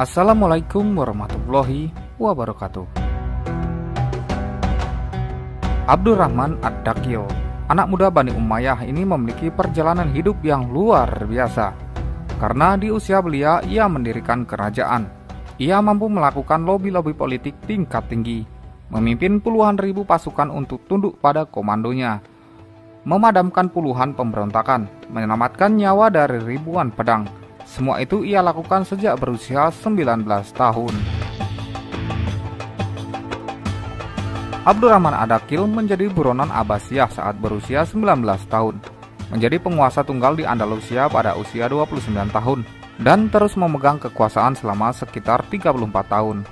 Assalamualaikum warahmatullahi wabarakatuh. Abdurrahman Ad-Dakhil, anak muda Bani Umayyah ini memiliki perjalanan hidup yang luar biasa. Karena di usia belia ia mendirikan kerajaan. Ia mampu melakukan lobi-lobi politik tingkat tinggi, memimpin puluhan ribu pasukan untuk tunduk pada komandonya, memadamkan puluhan pemberontakan, menyelamatkan nyawa dari ribuan pedang. Semua itu ia lakukan sejak berusia 19 tahun. Abdurrahman Ad-Dakhil menjadi buronan Abbasiyah saat berusia 19 tahun, menjadi penguasa tunggal di Andalusia pada usia 29 tahun, dan terus memegang kekuasaan selama sekitar 34 tahun.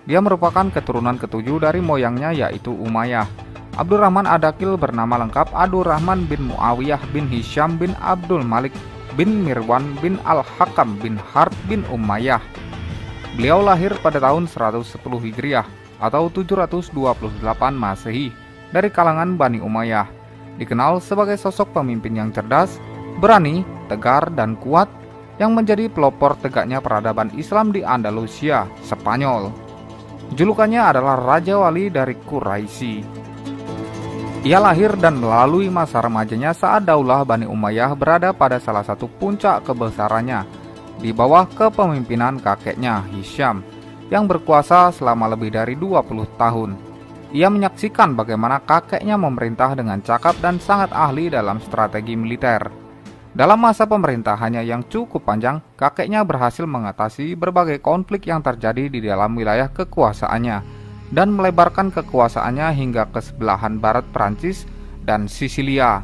Dia merupakan keturunan ketujuh dari moyangnya yaitu Umayyah. Abdurrahman Ad-Dakhil bernama lengkap Abdurrahman bin Muawiyah bin Hisham bin Abdul Malik bin Mirwan bin Al-Hakam bin Harb bin Umayyah. Beliau lahir pada tahun 110 Hijriah atau 728 Masehi dari kalangan Bani Umayyah. Dikenal sebagai sosok pemimpin yang cerdas, berani, tegar, dan kuat yang menjadi pelopor tegaknya peradaban Islam di Andalusia, Spanyol. Julukannya adalah Raja Wali dari Quraisy. Ia lahir dan melalui masa remajanya saat Daulah Bani Umayyah berada pada salah satu puncak kebesarannya, di bawah kepemimpinan kakeknya Hisham, yang berkuasa selama lebih dari 20 tahun. Ia menyaksikan bagaimana kakeknya memerintah dengan cakap dan sangat ahli dalam strategi militer. Dalam masa pemerintahannya yang cukup panjang, kakeknya berhasil mengatasi berbagai konflik yang terjadi di dalam wilayah kekuasaannya, dan melebarkan kekuasaannya hingga ke sebelahan barat Prancis dan Sisilia.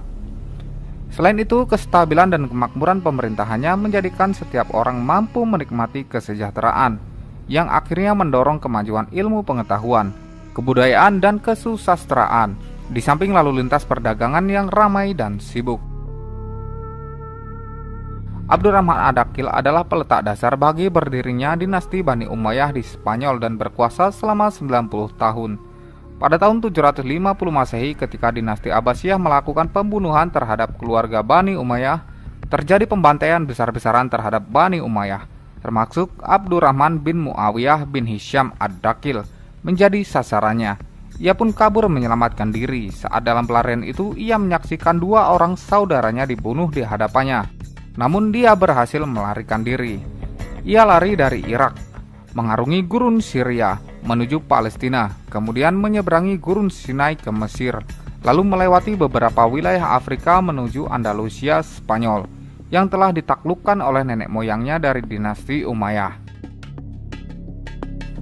Selain itu, kestabilan dan kemakmuran pemerintahannya menjadikan setiap orang mampu menikmati kesejahteraan, yang akhirnya mendorong kemajuan ilmu pengetahuan, kebudayaan, dan kesusastraan, di samping lalu lintas perdagangan yang ramai dan sibuk. Abdurrahman Ad-Dakhil adalah peletak dasar bagi berdirinya dinasti Bani Umayyah di Spanyol dan berkuasa selama 90 tahun. Pada tahun 750 Masehi ketika dinasti Abbasiyah melakukan pembunuhan terhadap keluarga Bani Umayyah, terjadi pembantaian besar-besaran terhadap Bani Umayyah, termasuk Abdurrahman bin Muawiyah bin Hisham Ad-Dakhil menjadi sasarannya. Ia pun kabur menyelamatkan diri. Saat dalam pelarian itu, ia menyaksikan dua orang saudaranya dibunuh di hadapannya. Namun dia berhasil melarikan diri. Ia lari dari Irak, mengarungi gurun Syria menuju Palestina, kemudian menyeberangi gurun Sinai ke Mesir, lalu melewati beberapa wilayah Afrika menuju Andalusia, Spanyol, yang telah ditaklukkan oleh nenek moyangnya dari dinasti Umayyah.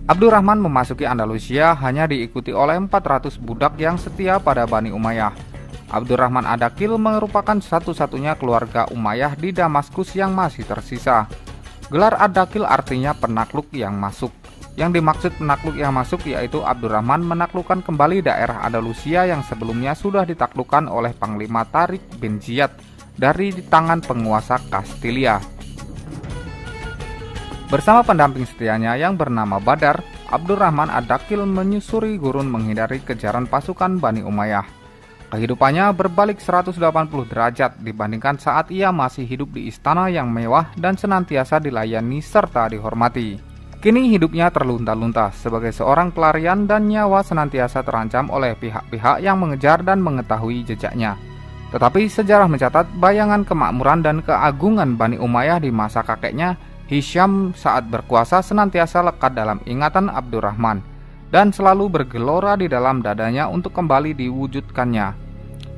Abdurrahman memasuki Andalusia hanya diikuti oleh 400 budak yang setia pada Bani Umayyah. Abdurrahman Ad-Dakhil merupakan satu-satunya keluarga Umayyah di Damaskus yang masih tersisa. Gelar Ad-Dakhil artinya penakluk yang masuk. Yang dimaksud penakluk yang masuk yaitu Abdurrahman menaklukkan kembali daerah Andalusia yang sebelumnya sudah ditaklukkan oleh Panglima Tariq bin Ziyad dari tangan penguasa Kastilia. Bersama pendamping setianya yang bernama Badar, Abdurrahman Ad-Dakhil menyusuri gurun menghindari kejaran pasukan Bani Umayyah. Kehidupannya berbalik 180 derajat dibandingkan saat ia masih hidup di istana yang mewah dan senantiasa dilayani serta dihormati. Kini hidupnya terlunta-lunta sebagai seorang pelarian dan nyawa senantiasa terancam oleh pihak-pihak yang mengejar dan mengetahui jejaknya. Tetapi sejarah mencatat bayangan kemakmuran dan keagungan Bani Umayyah di masa kakeknya Hisham saat berkuasa senantiasa lekat dalam ingatan Abdurrahman dan selalu bergelora di dalam dadanya untuk kembali diwujudkannya.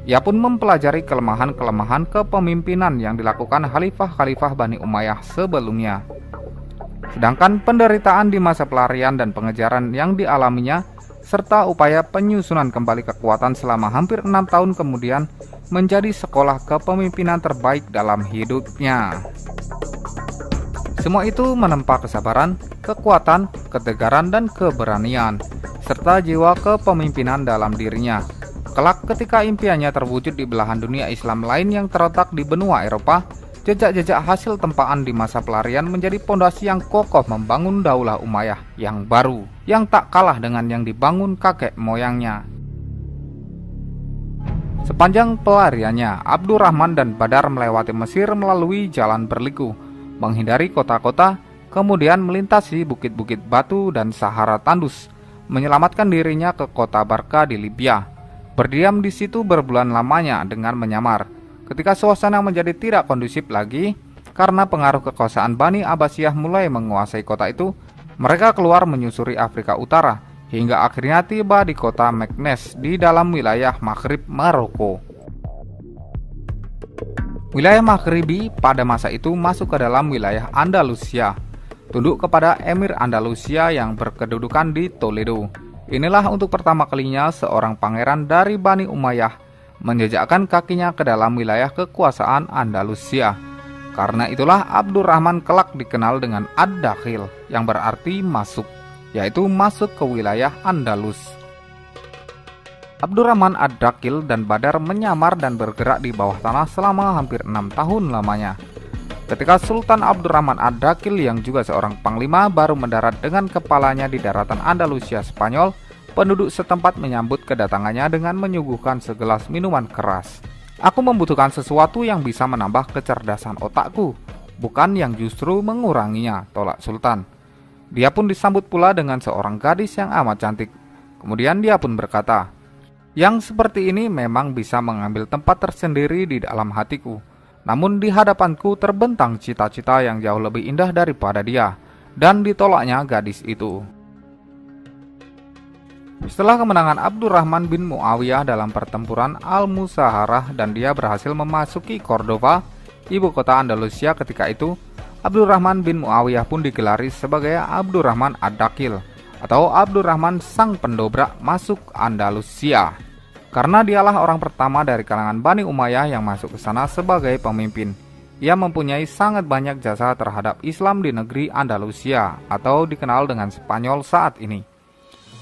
Ia pun mempelajari kelemahan-kelemahan kepemimpinan yang dilakukan khalifah-khalifah Bani Umayyah sebelumnya. Sedangkan penderitaan di masa pelarian dan pengejaran yang dialaminya, serta upaya penyusunan kembali kekuatan selama hampir 6 tahun kemudian, menjadi sekolah kepemimpinan terbaik dalam hidupnya. Semua itu menempa kesabaran, kekuatan, ketegaran, dan keberanian, serta jiwa kepemimpinan dalam dirinya. Kelak ketika impiannya terwujud di belahan dunia Islam lain yang terletak di benua Eropa, jejak-jejak hasil tempaan di masa pelarian menjadi pondasi yang kokoh membangun Daulah Umayyah yang baru, yang tak kalah dengan yang dibangun kakek moyangnya. Sepanjang pelariannya, Abdurrahman dan Badar melewati Mesir melalui jalan berliku, menghindari kota-kota, kemudian melintasi bukit-bukit batu dan Sahara tandus, menyelamatkan dirinya ke kota Barka di Libya. Berdiam di situ berbulan lamanya dengan menyamar. Ketika suasana menjadi tidak kondusif lagi, karena pengaruh kekuasaan Bani Abbasiyah mulai menguasai kota itu, mereka keluar menyusuri Afrika Utara, hingga akhirnya tiba di kota Meknes di dalam wilayah Maghrib Maroko. Wilayah Maghribi pada masa itu masuk ke dalam wilayah Andalusia, tunduk kepada Emir Andalusia yang berkedudukan di Toledo. Inilah untuk pertama kalinya seorang pangeran dari Bani Umayyah menjejakkan kakinya ke dalam wilayah kekuasaan Andalusia. Karena itulah Abdurrahman kelak dikenal dengan Ad-Dakhil, yang berarti masuk, yaitu masuk ke wilayah Andalus. Abdurrahman Ad-Dakhil dan Badar menyamar dan bergerak di bawah tanah selama hampir 6 tahun lamanya. Ketika Sultan Abdurrahman Ad-Dakhil yang juga seorang panglima baru mendarat dengan kepalanya di daratan Andalusia Spanyol, penduduk setempat menyambut kedatangannya dengan menyuguhkan segelas minuman keras. Aku membutuhkan sesuatu yang bisa menambah kecerdasan otakku, bukan yang justru menguranginya, tolak Sultan. Dia pun disambut pula dengan seorang gadis yang amat cantik. Kemudian dia pun berkata, "Yang seperti ini memang bisa mengambil tempat tersendiri di dalam hatiku. Namun di hadapanku terbentang cita-cita yang jauh lebih indah daripada dia." Dan ditolaknya gadis itu. Setelah kemenangan Abdurrahman bin Muawiyah dalam pertempuran Al-Musaharah dan dia berhasil memasuki Cordoba, ibu kota Andalusia ketika itu, Abdurrahman bin Muawiyah pun digelari sebagai Abdurrahman Ad-Dakhil atau Abdurrahman Sang Pendobrak masuk Andalusia. Karena dialah orang pertama dari kalangan Bani Umayyah yang masuk ke sana sebagai pemimpin. Ia mempunyai sangat banyak jasa terhadap Islam di negeri Andalusia atau dikenal dengan Spanyol saat ini.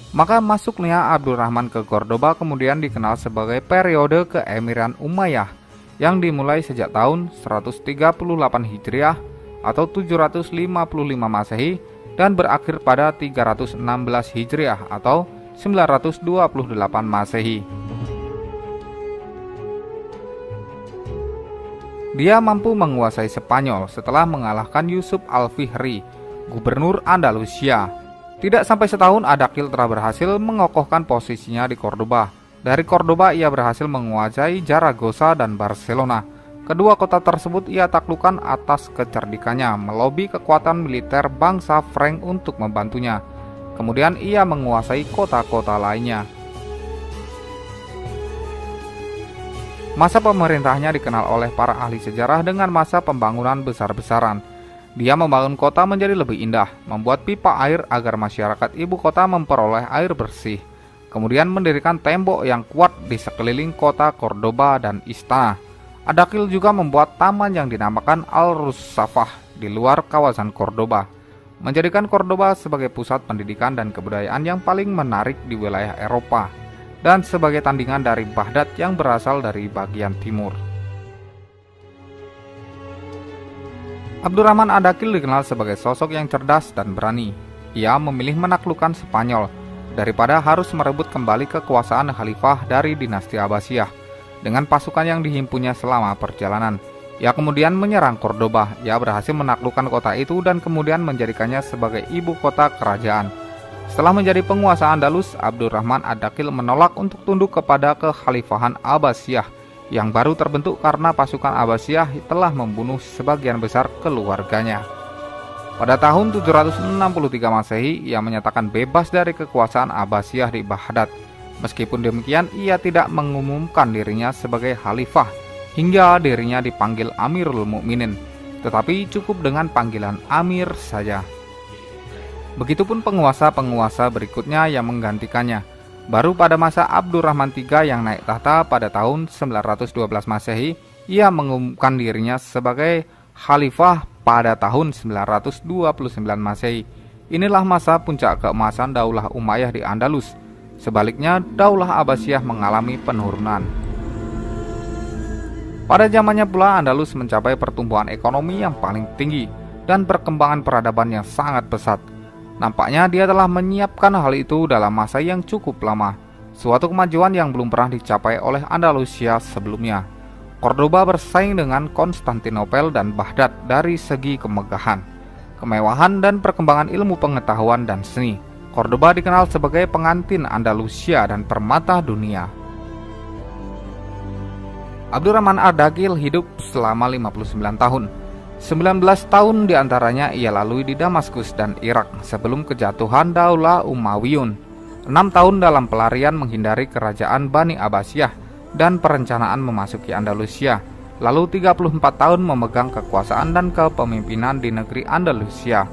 Maka masuknya Abdurrahman ke Cordoba kemudian dikenal sebagai periode keemiran Umayyah yang dimulai sejak tahun 138 Hijriah atau 755 Masehi dan berakhir pada 316 Hijriah atau 928 Masehi. Dia mampu menguasai Spanyol setelah mengalahkan Yusuf Al-Fihri, gubernur Andalusia. Tidak sampai setahun Ad-Dakhil telah berhasil mengokohkan posisinya di Cordoba. Dari Cordoba ia berhasil menguasai Zaragoza dan Barcelona. Kedua kota tersebut ia taklukkan atas kecerdikannya melobi kekuatan militer bangsa Frank untuk membantunya. Kemudian ia menguasai kota-kota lainnya. Masa pemerintahnya dikenal oleh para ahli sejarah dengan masa pembangunan besar-besaran. Dia membangun kota menjadi lebih indah, membuat pipa air agar masyarakat ibu kota memperoleh air bersih. Kemudian mendirikan tembok yang kuat di sekeliling kota Cordoba dan istana. Ad-Dakhil juga membuat taman yang dinamakan Al-Rusafah di luar kawasan Cordoba, menjadikan Cordoba sebagai pusat pendidikan dan kebudayaan yang paling menarik di wilayah Eropa, dan sebagai tandingan dari Baghdad yang berasal dari bagian timur. Abdurrahman Ad-Dakhil dikenal sebagai sosok yang cerdas dan berani. Ia memilih menaklukkan Spanyol daripada harus merebut kembali kekuasaan khalifah dari dinasti Abbasiyah. Dengan pasukan yang dihimpunnya selama perjalanan, ia kemudian menyerang Cordoba. Ia berhasil menaklukkan kota itu dan kemudian menjadikannya sebagai ibu kota kerajaan. Setelah menjadi penguasa Andalus, Abdurrahman Ad-Dakhil menolak untuk tunduk kepada kekhalifahan Abbasiyah yang baru terbentuk karena pasukan Abbasiyah telah membunuh sebagian besar keluarganya. Pada tahun 763 Masehi, ia menyatakan bebas dari kekuasaan Abbasiyah di Baghdad. Meskipun demikian, ia tidak mengumumkan dirinya sebagai khalifah hingga dirinya dipanggil Amirul Mukminin, tetapi cukup dengan panggilan Amir saja. Begitupun penguasa-penguasa berikutnya yang menggantikannya. Baru pada masa Abdurrahman III yang naik tahta pada tahun 912 Masehi, ia mengumumkan dirinya sebagai khalifah pada tahun 929 Masehi. Inilah masa puncak keemasan Daulah Umayyah di Andalus. Sebaliknya, Daulah Abbasiyah mengalami penurunan. Pada zamannya pula Andalus mencapai pertumbuhan ekonomi yang paling tinggi dan perkembangan peradaban yang sangat pesat. Nampaknya dia telah menyiapkan hal itu dalam masa yang cukup lama, suatu kemajuan yang belum pernah dicapai oleh Andalusia sebelumnya. Cordoba bersaing dengan Konstantinopel dan Baghdad dari segi kemegahan. kemewahan, dan perkembangan ilmu pengetahuan dan seni. Cordoba dikenal sebagai pengantin Andalusia dan permata dunia. Abdurrahman Ardaqil hidup selama 59 tahun. 19 tahun diantaranya ia lalui di Damaskus dan Irak sebelum kejatuhan Daulah Umayyun. 6 tahun dalam pelarian menghindari kerajaan Bani Abbasiyah dan perencanaan memasuki Andalusia. Lalu 34 tahun memegang kekuasaan dan kepemimpinan di negeri Andalusia.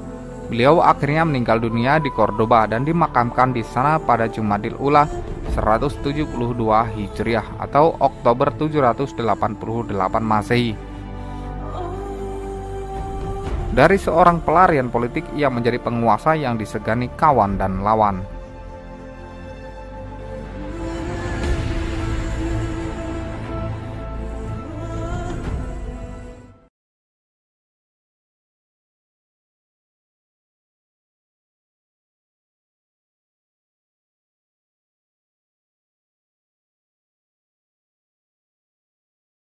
Beliau akhirnya meninggal dunia di Cordoba dan dimakamkan di sana pada Jumadil Ula 172 Hijriah atau Oktober 788 Masehi. Dari seorang pelarian politik, ia menjadi penguasa yang disegani kawan dan lawan.